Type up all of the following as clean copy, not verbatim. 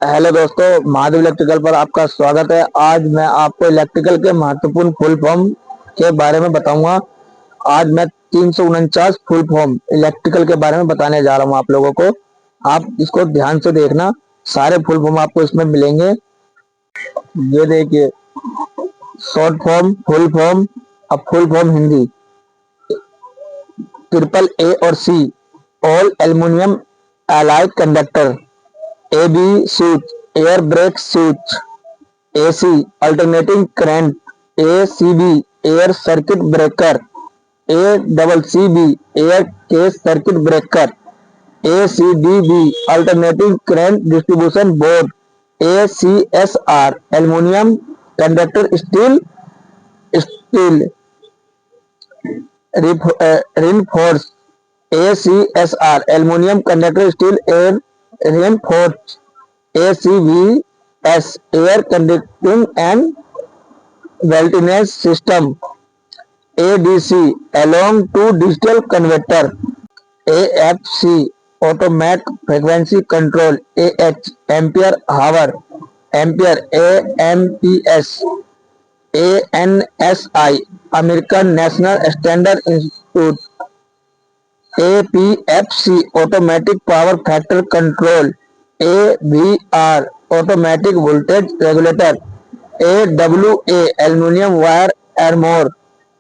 Hello दोस्तों, Mahadev electrical पर आपका स्वागत है। आज मैं आपको इलेक्ट्रिकल के महत्वपूर्ण फुल फॉर्म के बारे में बताऊंगा। आज मैं 349 फुल फॉर्म इलेक्ट्रिकल के बारे में बताने जा रहा हूं आप लोगों को। आप इसको ध्यान से देखना, सारे फुल फॉर्म आपको इसमें मिलेंगे। ये देखिए, शॉर्ट फॉर्म, फुल फॉर्म। अब full form Hindi: triple A और C all aluminium allied conductor. A B switch, air break switch. AC alternating current, ACB air circuit breaker, ACCB air case circuit breaker, ACDB alternating current distribution board, ACSR aluminum conductor steel reinforced, ACSR aluminum conductor steel air reinforced, ACVS air conducting and voltage system, ADC along to digital converter, AFC automatic frequency control, AH ampere hour, ampere, AMPS, ANSI American National Standard Institute, APFC automatic power factor control, AVR automatic voltage regulator, AWA aluminum wire armor,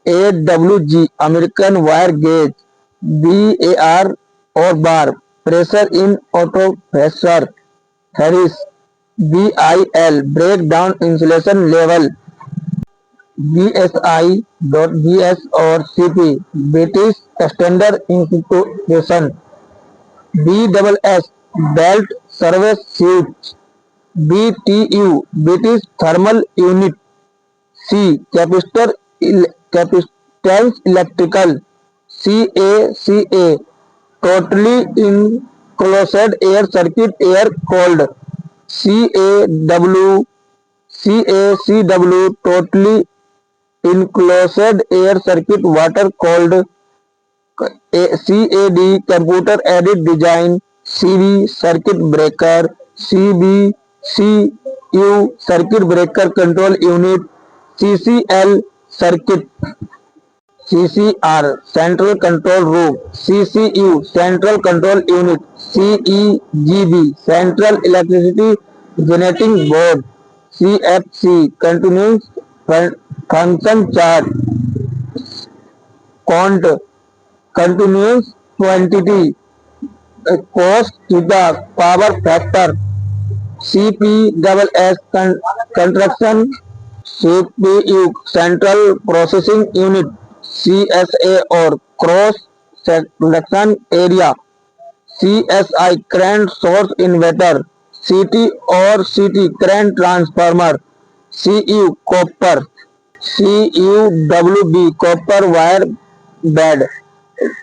AWG American wire gauge, BAR or bar pressure in auto pressure, Harris, BIL breakdown insulation level, BSI.GS or CP British Standard Institution, BSS Belt Service Suite, BTU British Thermal Unit, C Capitals Electrical, CACA Totally Enclosed Air Circuit Air Cooled, CACW Totally Enclosed Air Circuit Water Cooled, CAD Computer Aided Design, CV Circuit Breaker, CBCU Circuit Breaker Control Unit, CCL Circuit, CCR Central Control Room, CCU Central Control Unit, CEGB Central Electricity Generating Board, CFC Continuous Function Chart, CONT Continuous Quantity Cost theta Power Factor, CPSS Construction, CPU Central Processing Unit, CSA or Cross Section Area, CSI Current Source Inverter, CT or CT Current Transformer, CU Copper, CUWB Copper Wire Bed,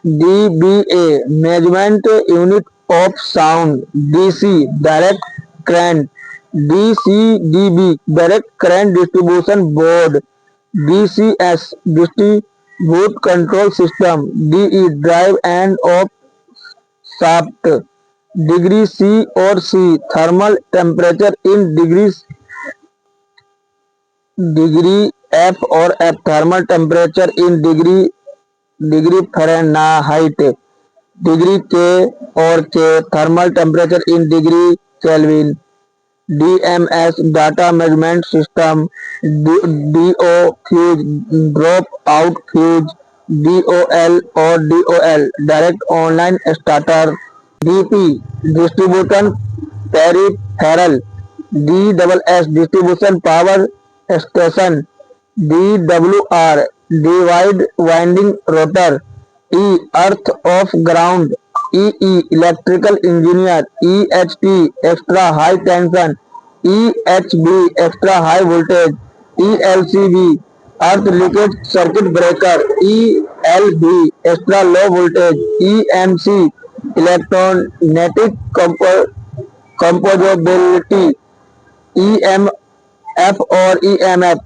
DBA Measurement Unit of Sound, DC Direct Current, DCDB Direct Current Distribution Board, DCS Distribute Control System, DE Drive and Off Shaft, Degree C or C Thermal Temperature in Degrees, Degree F or F Thermal Temperature in Degree Fahrenheit, Degree K or K Thermal Temperature in Degree Kelvin, DMS Data Measurement System, DO Fuse Drop Out Fuse, DOL or DOL Direct Online Starter, DP Distribution Peripheral, DSS Distribution Power Station, DWR Divide Winding Rotor, E Earth of Ground, EE Electrical Engineer, EHT Extra High Tension, EHB Extra High Voltage, ELCB Earth Leakage Circuit Breaker, ELB Extra Low Voltage, EMC Electromagnetic Compatibility, EMF or EMF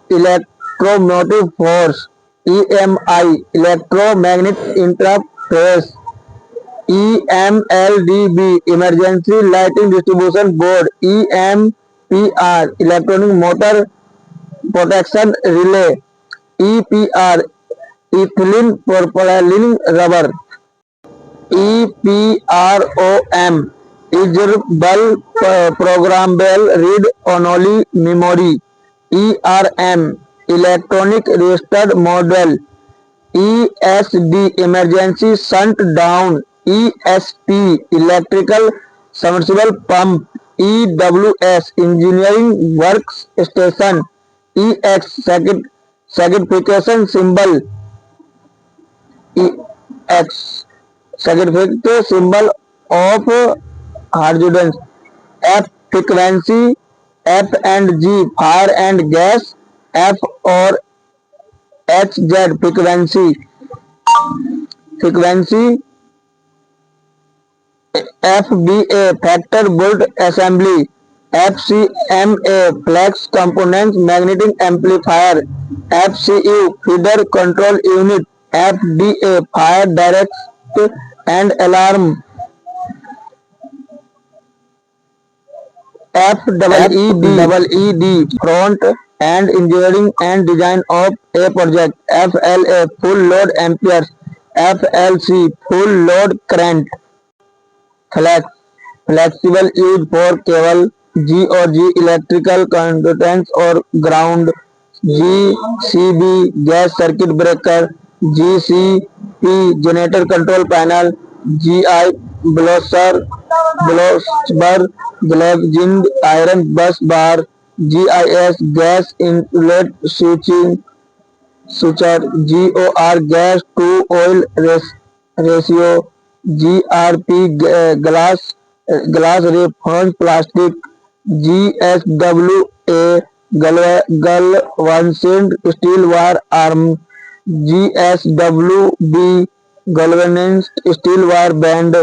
Electromotive Force, EMI Electromagnetic Interface, EMLDB emergency lighting distribution board, EMPR electronic motor protection relay, EPR ethylene propelling rubber, EPROM erasable programmable read only memory, ERM electronic registered model, ESD emergency shunt down, ESP electrical submersible pump, EWS engineering work station, EX certification symbol, EX certificate symbol of hazardousness, F frequency, F&G fire and gas, F और HZ frequency, FBA factor built assembly, FCMA flux components magnetic amplifier, FCU feeder control unit, FDA fire direct and alarm, FEED front end engineering and design of a project, FLA full load amperes, FLC full load current, flexible use for cable, G और G electrical conductance और ground, GCB gas circuit breaker, GCP generator control panel, GI ब्लोसर glazing iron bus bar, GIS gas inlet switcher, GOR gas to oil ratio, GRP glass reform plastic, GSWA galvanising steel wire arm, GSWB galvanised steel wire band,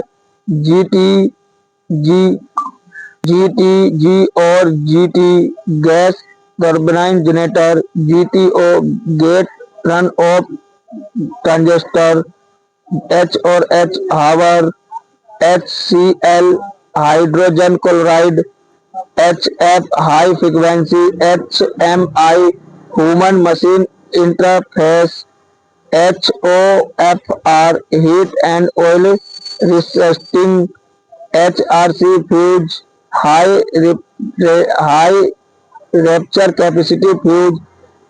GTG और GT gas turbine generator, GTO gate run off transistor, H और H hour, HCl hydrogen chloride, HF high frequency, HMI human machine interface, HOFR heat and oil resisting, HRC fuse high rupture capacity fuse,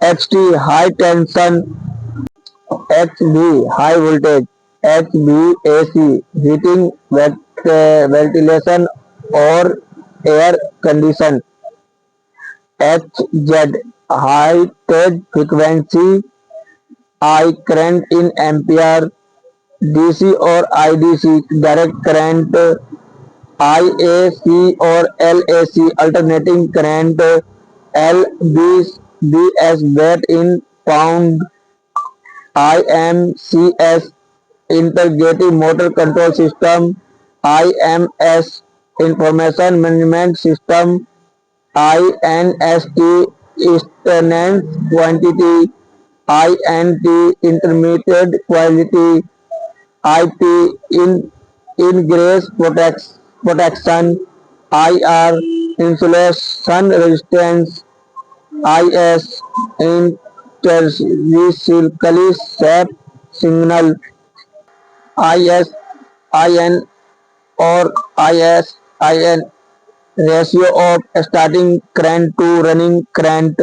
HT high tension, HV high voltage, HVAC heating ventilation और air condition, HZ high तेज frequency I current in ampere, DC और IDC direct current, IAC और LAC alternating current, LBS weight in pound, IMCS integrated motor control system, IMS information management system, INST instance quantity, INT intermediate quality, IP ingress protection, IR insulation resistance, IS intrinsically safe signal, IS IN और ISIN ratio of starting current to running current,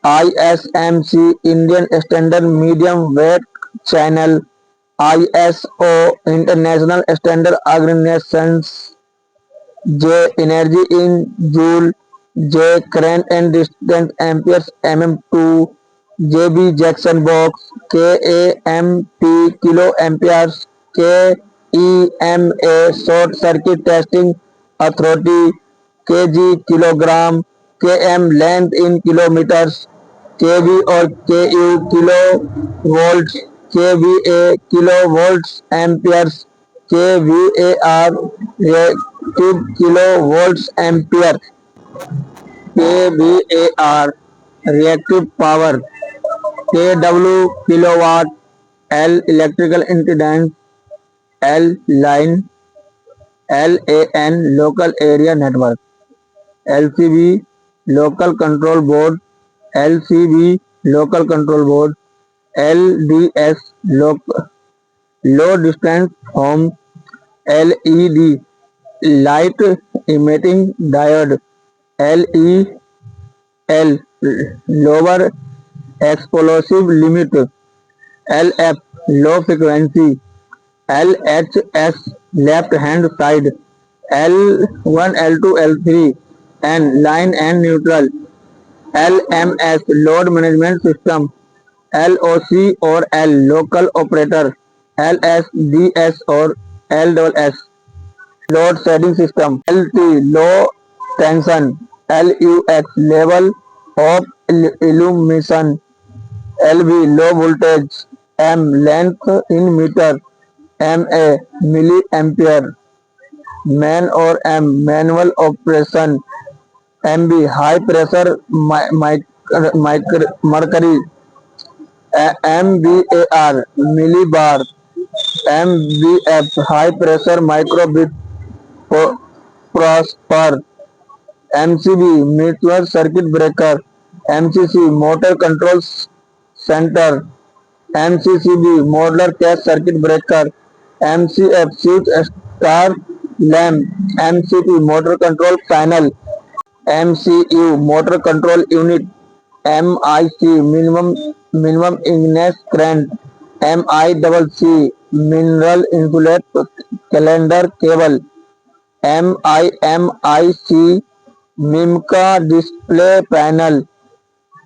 ISMC Indian standard medium weight channel, ISO international standard organisations, J energy in joule, J current and distance amperes mm2, JB junction box, KAMP kilo amperes, KEMA short circuit testing authority, KG kilogram, KM length in kilometres, KV और KU kilo volts, KVA kilo volts amperes, KVAR reactive kilo volts ampere, KVAR reactive power, KW kilowatt, L electrical impedance, L line, LAN local area network, LCB local control board, LCB local control board, LDS low distance home, LED light emitting diode, LEL lower explosive limit, LF low frequency, LHS left hand side, L1 L2 L3 and line and neutral, LMS load management system, LOC or L local operator, LSDS or LSS load setting system, LT low tension, LUX level of illumination, LV low voltage, M length in meter, MA milliampere, man or M manual operation, MB high pressure mercury, MBAR millibar, MBF high pressure microbit prosper, MCB mutual circuit breaker, MCC motor control center, MCCB modular cache circuit breaker, MCF switch star lamp, MCP motor control panel, MCU motor control unit, MIC minimum ignition current, MICC mineral insulate calendar cable, MIMIC MIMCA display panel,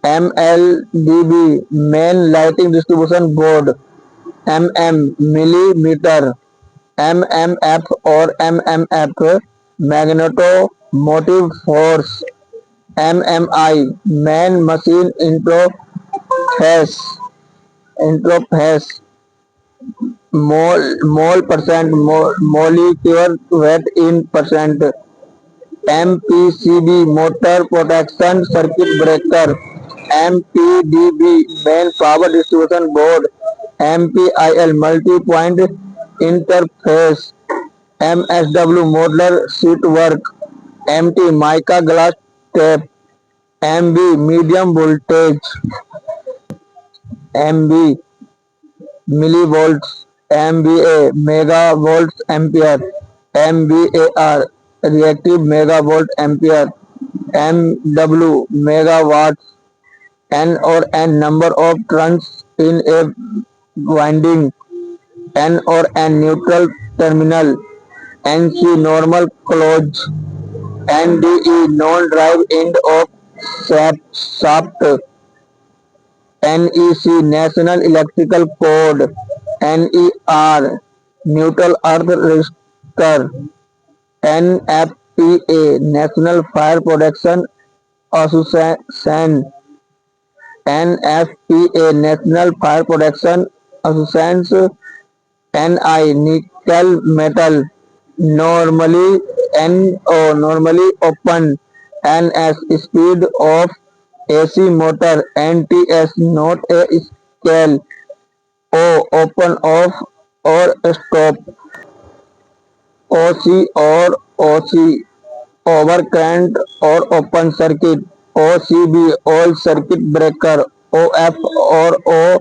MLDB main lighting distribution board, millimeter, MMF or MMF magnetomotive force, MMI man machine interface, mole percent, molecular weight in percent, MPCB motor protection circuit breaker, MPDB main power distribution board, MPIL multi-point interface, MSW modular sheet work, MT mica glass tape, MB medium voltage, MB millivolts, MVA megavolts ampere, MVAR reactive megavolt ampere, MW megawatts, N or N number of turns in a winding, N or N neutral terminal, NC normal close, NDE non-drive end of shaft, NEC National Electrical Code, NER Neutral Earth Register, NFPA National Fire Protection Association, NFPA National Fire Protection Association, Ni nickel metal, normally NO normally open, NS speed of AC motor, NTS not a scale, O open off or stop, OC or OC overcurrent or open circuit, OCB all circuit breaker, OF or O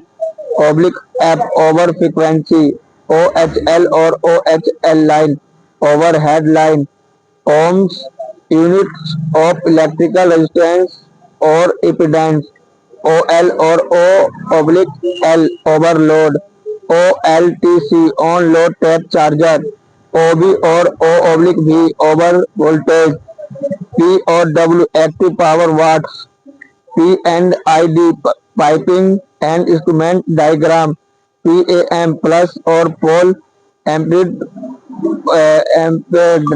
oblique F over frequency, OHL or OHL line, overhead line, ohms, units of electrical resistance or impedance, OL or O oblique L overload, OLTC on load tap charger, OB or O oblique V over voltage, P or W active power watts, P and ID piping and instrument diagram, PAM plus or pole ampere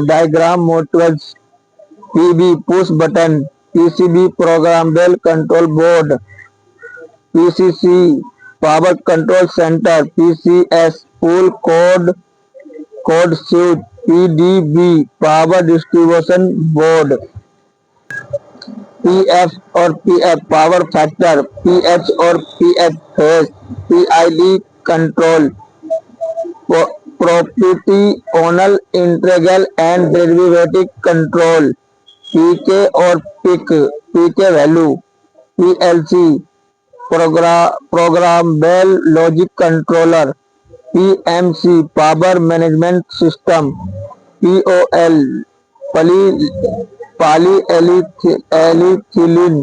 diagram modules, PB push button, PCB programmable control board, PCC power control center, PCS full code suite, PDB power distribution board, PF or PF power factor, PH or PF phase, PID control, proportional integral and derivative control, PK और PK value, PLC programmable logic controller, PMC power management system, POL polyethylene,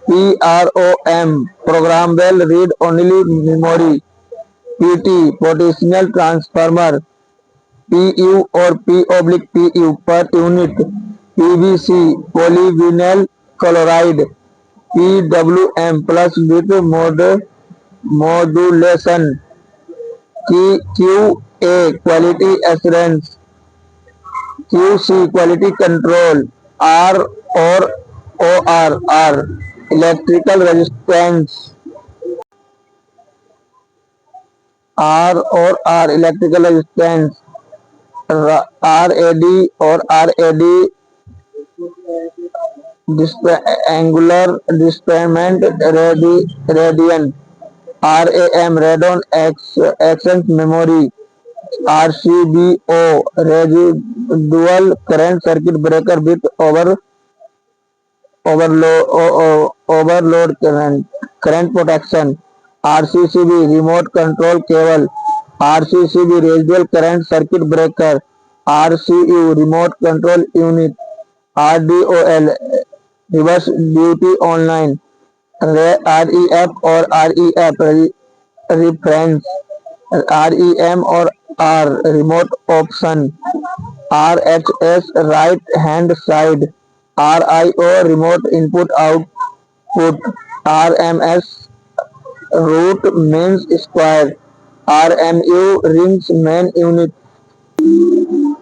PROM programmable read only memory, PT potential transformer, PU और PU per unit, PVC polyvinyl chloride, PWM pulse bit modulation, QA quality assurance, QC quality control, R और R electrical resistance, RAD और RAD angular displacement radian, RAM random access memory, RCBO residual current circuit breaker with overload current protection, RCCB remote control cable, RCCB residual current circuit breaker, RCU remote control unit, RDOL reverse duty online, REF और REF reference, REM और R remote option, RHS right hand side, RIO remote input output, RMS root means square, RMU rings main unit,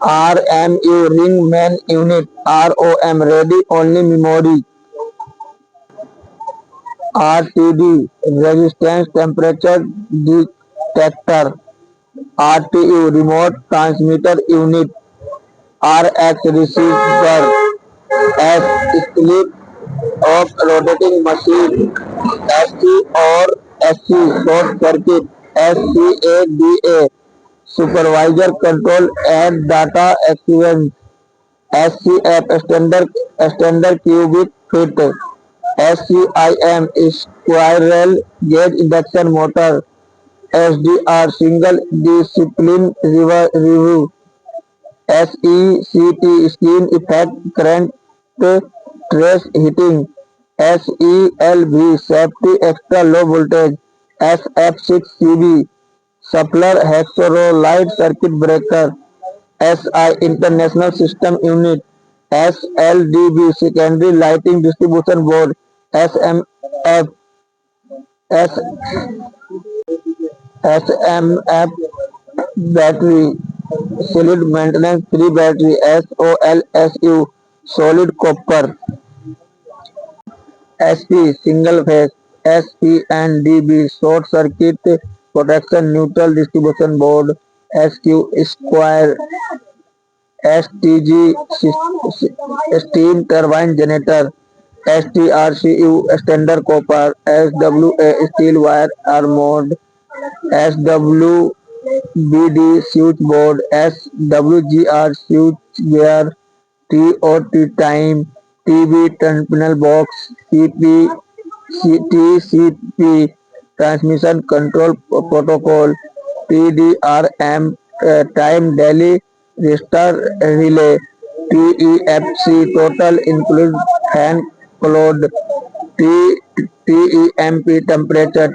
RMU ring main unit, ROM ready only memory, RTD resistance temperature detector, RTU remote transmitter unit, RX receiver, S slip of rotating machine, SC और SC short circuit, SCADA supervisor control and data exchange, SCF standard cubic feet, SCIM squirrel gauge induction motor, SDR single discipline review, SECT skin effect current trace heating, SELV safety extra low voltage, SF6CB Suppler Hexorolite Circuit Breaker, SI International System Unit, SLDB Secondary Lighting Distribution Board, SMF Battery Solid Maintenance Free Battery, SOLSU Solid Copper, SP Single Phase, SPNDB Short Circuit Protection Neutral Distribution Board, SQ Square, STG Steam Turbine Generator, STRCU Standard Copper, SWA Steel Wire Armored, SWBD Switchboard, SWGR Switchgear, TOT Time, TB Terminal Box, TCP Transmission Control Protocol, TDRM Time Daily Register Relay, TEFC Total Include Fan Load, TEMP Temperature,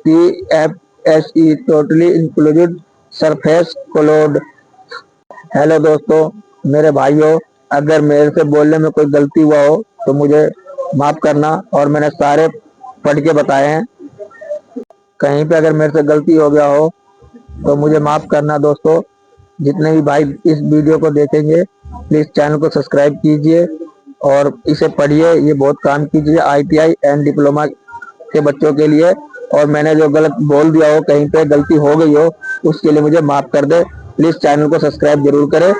TFSE Totally Included Surface Load। Hello दोस्तों, मेरे भाइयों, अगर मेरे से बोलने में कोई गलती हुआ हो तो मुझे माफ करना, और मैंने सारे पढ़ के बताए हैं। कहीं पे अगर मेरे से गलती हो गया हो तो मुझे माफ करना दोस्तों। जितने भी भाई इस वीडियो को देखेंगे प्लीज चैनल को सब्सक्राइब कीजिए और इसे पढ़िए, ये बहुत काम कीजिए ITI एंड डिप्लोमा के बच्चों के लिए। और मैंने जो गलत बोल दिया हो, कहीं पे गलती हो गई हो, उसके लिए मुझे माफ कर दे। प्लीज चैनल को सब्सक्राइब जरूर करें।